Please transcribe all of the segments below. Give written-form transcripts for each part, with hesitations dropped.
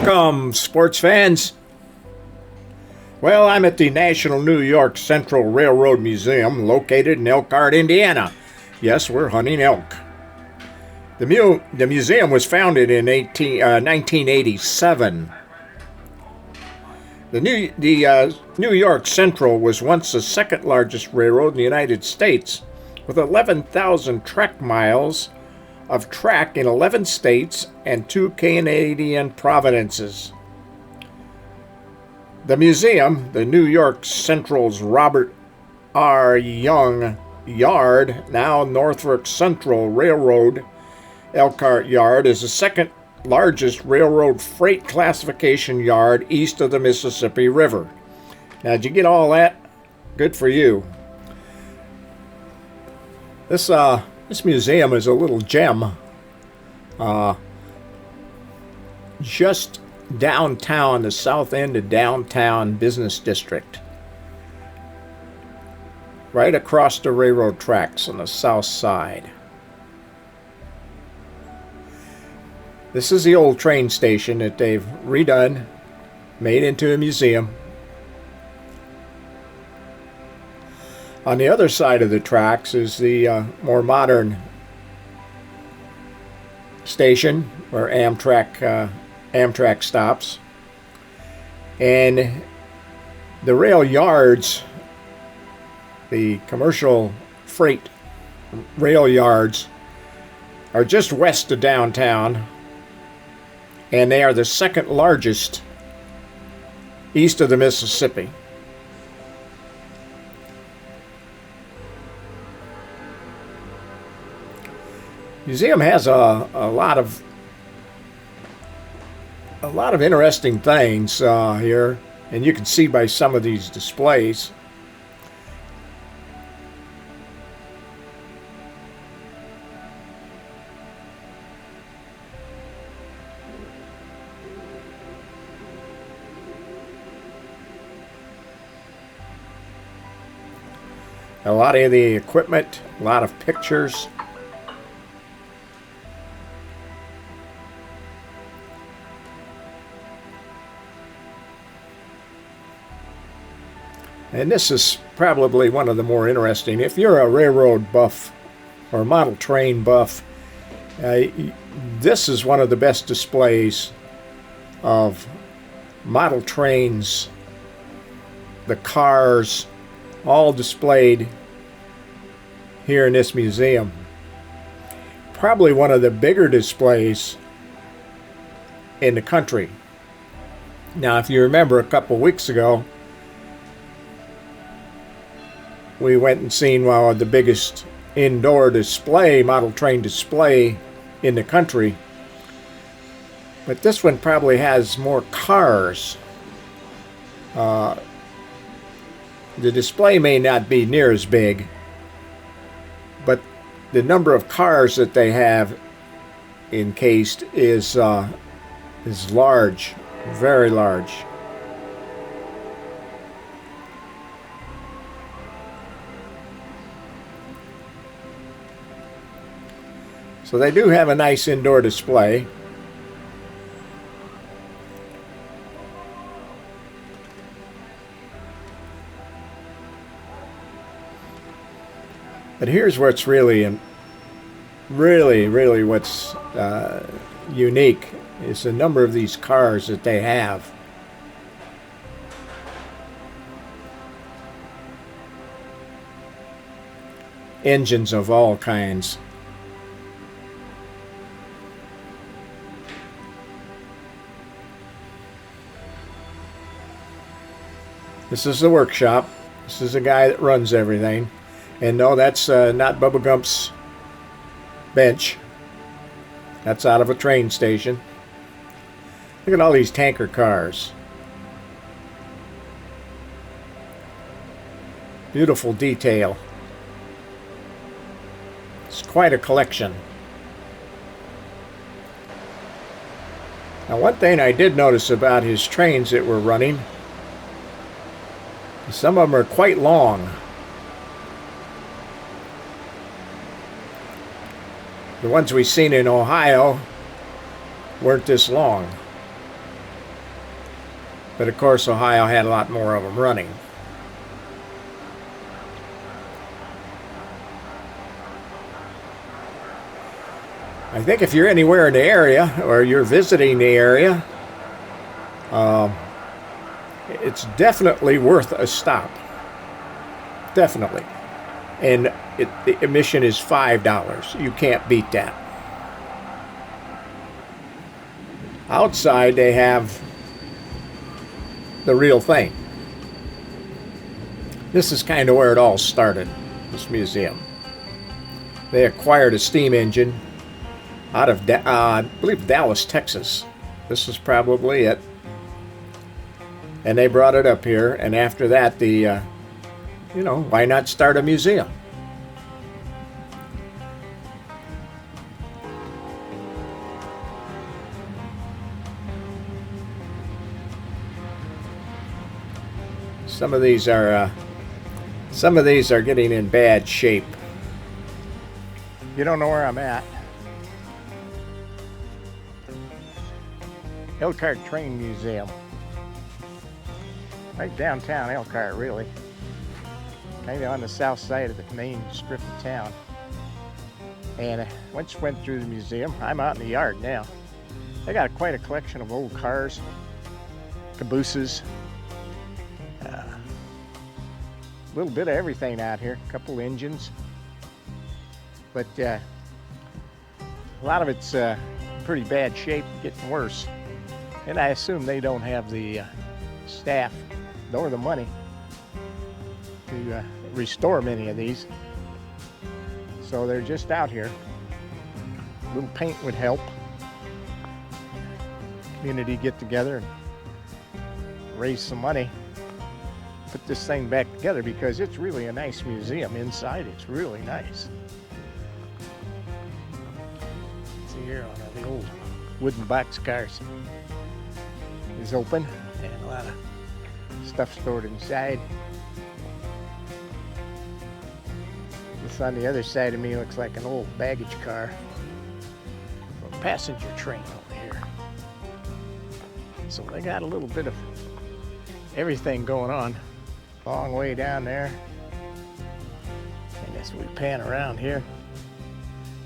Welcome, sports fans. Well, I'm at the National New York Central Railroad Museum located in Elkhart, Indiana. Yes, we're hunting elk. The museum was founded in 1987. The New York Central was once the second largest railroad in the United States, with 11,000 track miles of track in 11 states and 2 Canadian provinces. The museum, the New York Central's Robert R. Young Yard, now Norfolk Central Railroad Elkhart Yard, is the second largest railroad freight classification yard east of the Mississippi River. Now, did you get all that? Good for you. This museum is a little gem. Just downtown, the south end of downtown business district. Right across the railroad tracks on the south side. This is the old train station that they've redone, made into a museum. On the other side of the tracks is the more modern station where Amtrak stops. And the rail yards, the commercial freight rail yards, are just west of downtown, and they are the second largest east of the Mississippi. Museum has a lot of interesting things here, and you can see by some of these displays. A lot of the equipment, a lot of pictures. And this is probably one of the more interesting. If you're a railroad buff or model train buff, this is one of the best displays of model trains, the cars, all displayed here in this museum. Probably one of the bigger displays in the country. Now, if you remember a couple weeks ago, we went and seen the biggest indoor display, model train display in the country. But this one probably has more cars. The display may not be near as big, but the number of cars that they have encased is large, very large. So they do have a nice indoor display. But here's what's really what's unique is the number of these cars that they have. Engines of all kinds. This is the workshop. This is the guy that runs everything. And no, that's not Bubba Gump's bench. That's out of a train station. Look at all these tanker cars. Beautiful detail. It's quite a collection. Now, one thing I did notice about his trains that were running, some of them are quite long. The ones we've seen in Ohio weren't this long. But of course, Ohio had a lot more of them running. I think if you're anywhere in the area or you're visiting the area, it's definitely worth a stop. Definitely. And the admission is $5. You can't beat that. Outside, they have the real thing. This is kind of where it all started, this museum. They acquired a steam engine out of, I believe, Dallas, Texas. This is probably it. And they brought it up here, and after that, why not start a museum? Some of these are getting in bad shape. You don't know where I'm at. Elkhart Train Museum. Right downtown Elkhart, really. Kind of on the south side of the main strip of town. And once went through the museum, I'm out in the yard now. They got quite a collection of old cars, cabooses, a little bit of everything out here, a couple engines. But a lot of it's pretty bad shape, getting worse. And I assume they don't have the staff nor the money to restore many of these. So they're just out here. A little paint would help. Community get together and raise some money. Put this thing back together because it's really a nice museum. Inside it's really nice. See here on the old wooden boxcars is open and a lot of stuff stored inside. This on the other side of me looks like an old baggage car. A passenger train over here. So they got a little bit of everything going on. Long way down there. And as we pan around here,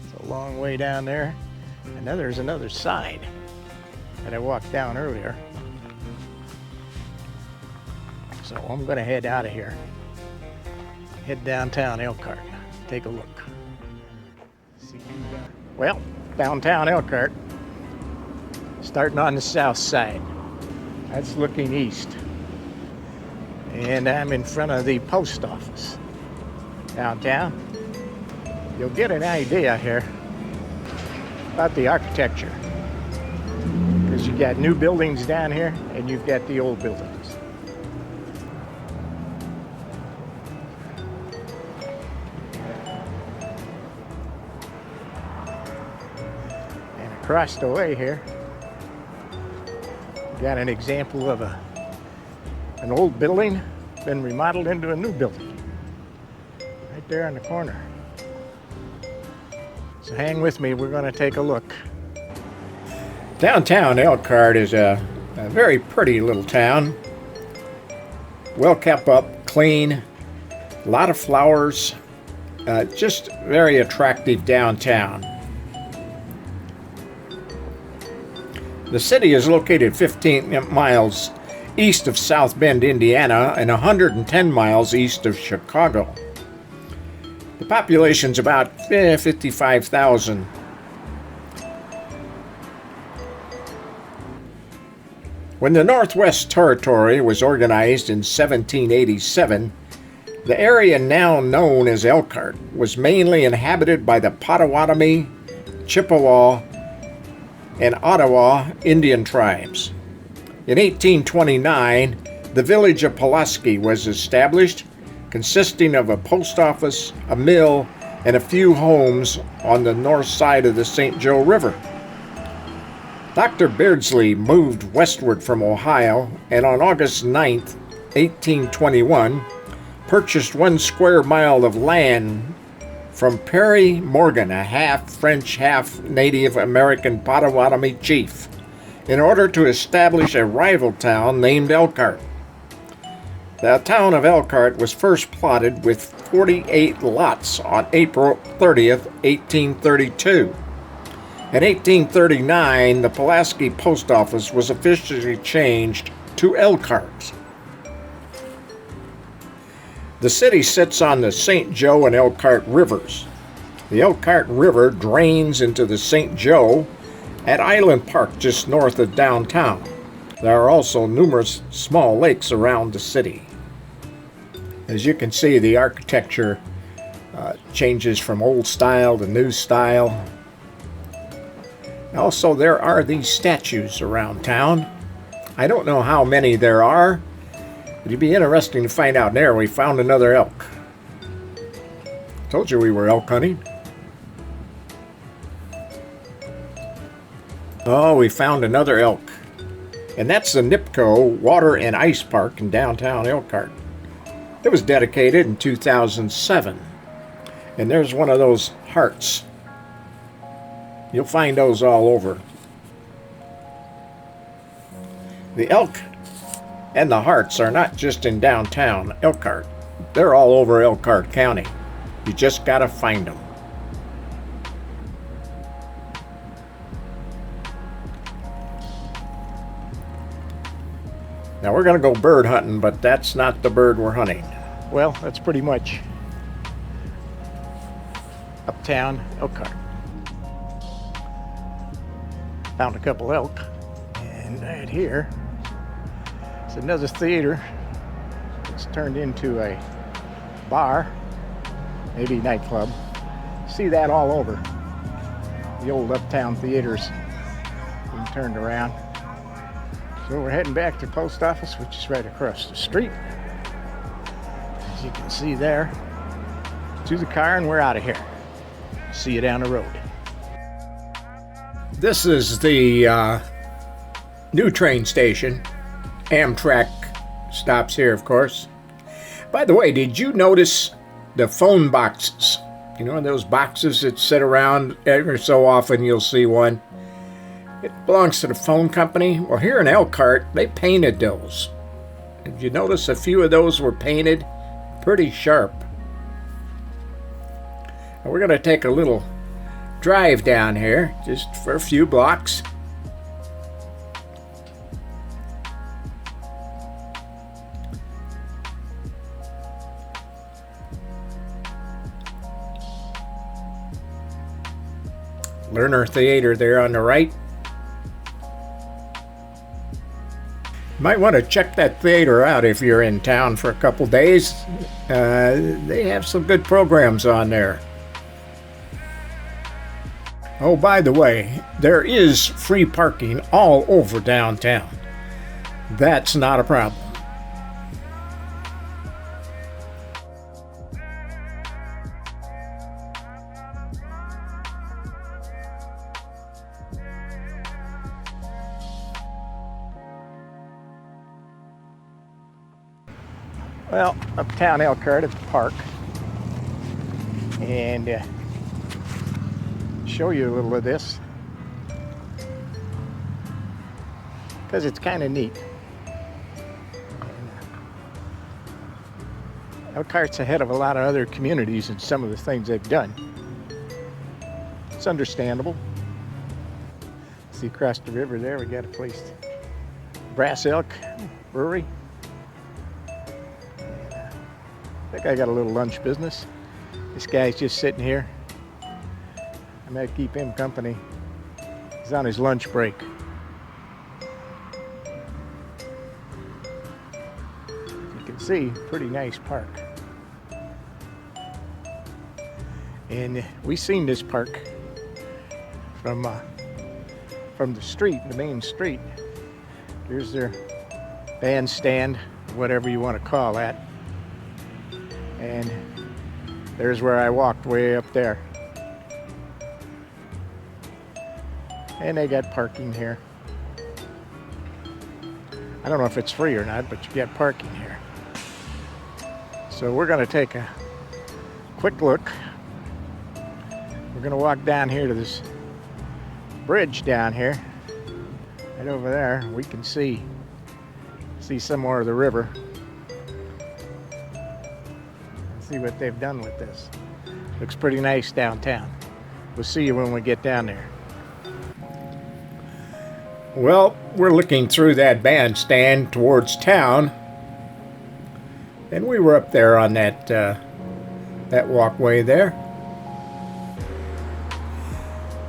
it's a long way down there. And then there's another side that I walked down earlier. So I'm gonna head out of here. Head downtown Elkhart. Take a look. Well, downtown Elkhart, starting on the south side. That's looking east. And I'm in front of the post office downtown. You'll get an idea here about the architecture. Because you got new buildings down here and you've got the old buildings. Across the way here, we got an example of an old building been remodeled into a new building. Right there on the corner. So hang with me, we're going to take a look. Downtown Elkhart is a very pretty little town. Well kept up, clean, a lot of flowers, just very attractive downtown. The city is located 15 miles east of South Bend, Indiana, and 110 miles east of Chicago. The population's about 55,000. When the Northwest Territory was organized in 1787, the area now known as Elkhart was mainly inhabited by the Potawatomi, Chippewa, and Ottawa Indian tribes. In 1829, the village of Pulaski was established, consisting of a post office, a mill, and a few homes on the north side of the St. Joe River. Dr. Beardsley moved westward from Ohio, and on August 9, 1821, purchased 1 square mile of land from Perry Morgan, a half French, half Native American Potawatomi chief, in order to establish a rival town named Elkhart. The town of Elkhart was first plotted with 48 lots on April 30th, 1832. In 1839, the Pulaski post office was officially changed to Elkhart. The city sits on the St. Joe and Elkhart rivers. The Elkhart River drains into the St. Joe at Island Park just north of downtown. There are also numerous small lakes around the city. As you can see, the architecture changes from old style to new style. Also, there are these statues around town. I don't know how many there are, but it'd be interesting to find out. There, we found another elk. Told you we were elk hunting. Oh, we found another elk. And that's the NIPCO Water and Ice Park in downtown Elkhart. It was dedicated in 2007. And there's one of those hearts. You'll find those all over. The elk and the hearts are not just in downtown Elkhart. They're all over Elkhart County. You just gotta find them. Now we're gonna go bird hunting, but that's not the bird we're hunting. Well, that's pretty much uptown Elkhart. Found a couple elk, and right here is another theater. It's turned into a bar, maybe nightclub. See that all over. The old uptown theaters being turned around. So we're heading back to the post office, which is right across the street. As you can see there, to the car, and we're out of here. See you down the road. This is the new train station. Amtrak stops here, of course. By the way, did you notice the phone boxes? You know, those boxes that sit around every so often, you'll see one. It belongs to the phone company. Well, here in Elkhart, they painted those. Did you notice a few of those were painted pretty sharp? And we're going to take a little drive down here, just for a few blocks. Lerner Theater there on the right. Might want to check that theater out if you're in town for a couple days. They have some good programs on there. Oh, by the way, there is free parking all over downtown. That's not a problem. Well, uptown Elkhart at the park, and show you a little of this because it's kind of neat. Elkhart's ahead of a lot of other communities in some of the things they've done. It's understandable. See across the river there, we got a place, Brass Elk Brewery. I think I got a little lunch business. This guy's just sitting here. I might keep him company. He's on his lunch break. You can see, pretty nice park. And we seen this park from the street, the main street. Here's their bandstand, whatever you want to call that. And there's where I walked way up there. And they got parking here. I don't know if it's free or not, but you get parking here. So we're going to take a quick look. We're going to walk down here to this bridge down here. Right over there, we can see some more of the river. See what they've done with this. Looks pretty nice downtown. We'll see you when we get down there. Well, we're looking through that bandstand towards town, and we were up there on that walkway there.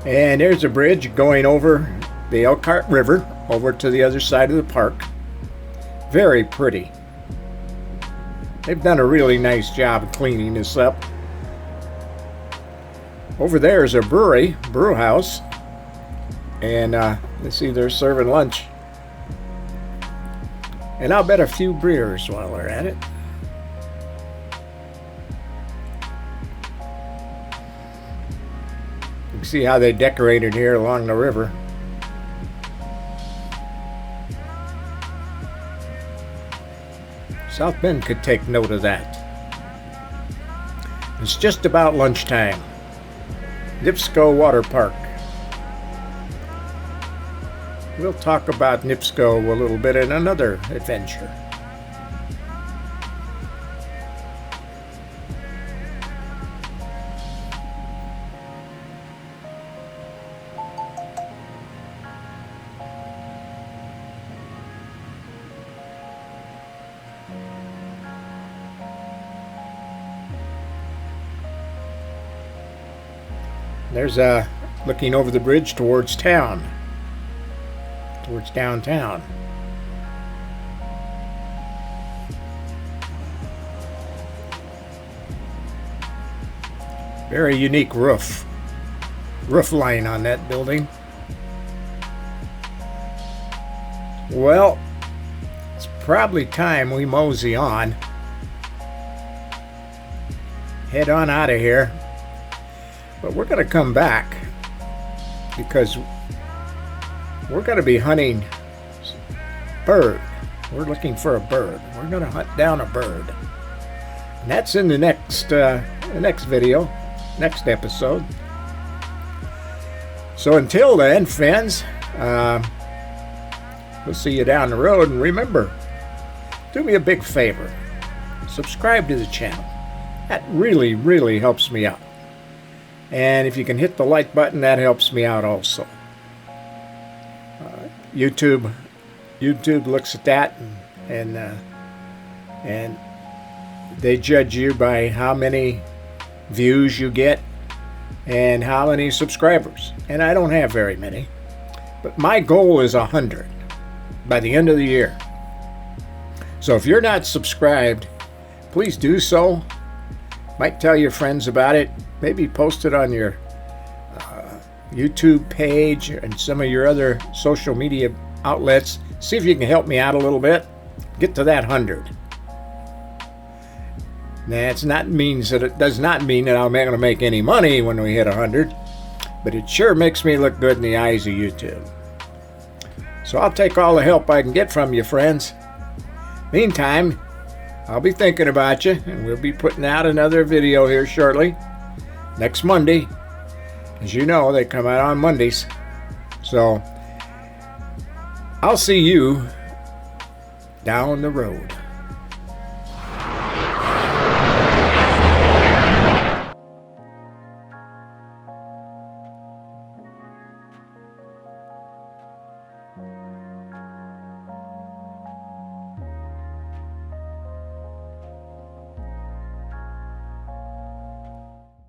And there's a bridge going over the Elkhart River over to the other side of the park. Very pretty. They've done a really nice job of cleaning this up. Over there is a brew house, and you see they're serving lunch. And I'll bet a few beers while we're at it. You can see how they decorated here along the river. South Bend could take note of that. It's just about lunchtime. NIPSCO Water Park. We'll talk about NIPSCO a little bit in another adventure. There's looking over the bridge towards town, towards downtown. Very unique roof line on that building. Well, it's probably time we mosey on. Head on out of here. But we're going to come back because we're going to be hunting bird. We're looking for a bird. We're going to hunt down a bird. And that's in the next video, next episode. So until then, friends, we'll see you down the road. And remember, do me a big favor. Subscribe to the channel. That really, really helps me out. And if you can hit the like button, that helps me out also. YouTube looks at that and they judge you by how many views you get and how many subscribers. And I don't have very many, but my goal is 100 by the end of the year. So if you're not subscribed, please do so. Might tell your friends about it. Maybe post it on your YouTube page and some of your other social media outlets. See if you can help me out a little bit. Get to that 100. Now, it does not mean that I'm not going to make any money when we hit 100, but it sure makes me look good in the eyes of YouTube. So I'll take all the help I can get from you, friends. Meantime, I'll be thinking about you, and we'll be putting out another video here shortly. Next Monday. As you know, they come out on Mondays. So I'll see you down the road.